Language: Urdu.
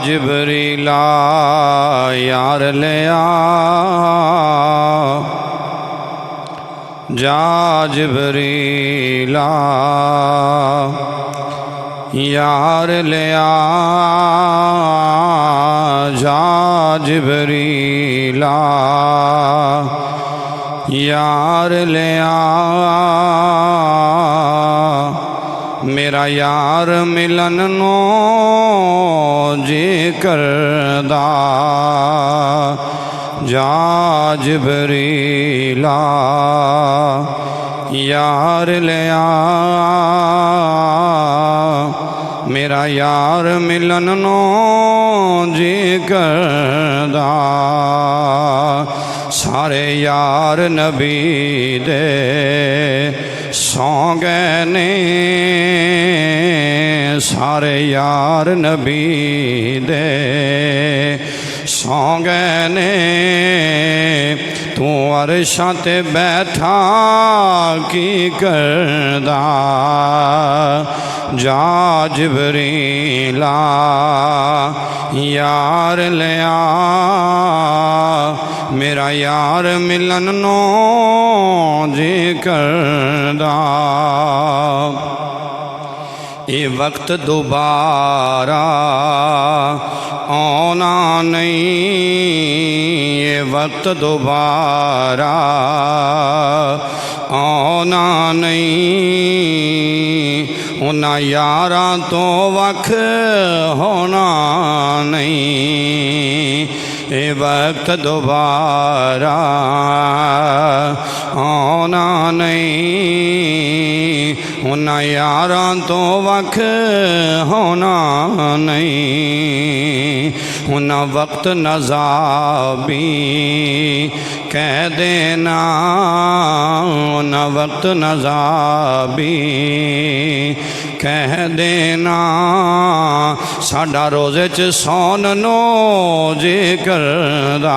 جبریل یار لیا جا جبریل یار لیا جا جبریل یار لیا میرا یار ملن نو جی کردا جا جبریل یار لیا میرا یار ملن نو جی کردا سارے یار نبی دے سو گئے نے سارے یار نبی دے سو گئے نے تو عرشاں تے بیٹھا کی کردا جا جبریل یار لیا میرا یار ملن نو جی کردا اے وقت دوبارہ آنا نہیں یہ وقت دوبارہ آنا نہیں انہاں یاراں تو وقت ہونا نہیں یہ وقت دوبارہ آنا نہیں انہاں یاراں تو وقت ہونا نہیں انہاں وقت نزابی کہہ دینا انہاں وقت نزابی کہہ دینا ساڈا روزے چ سون نو جی کردا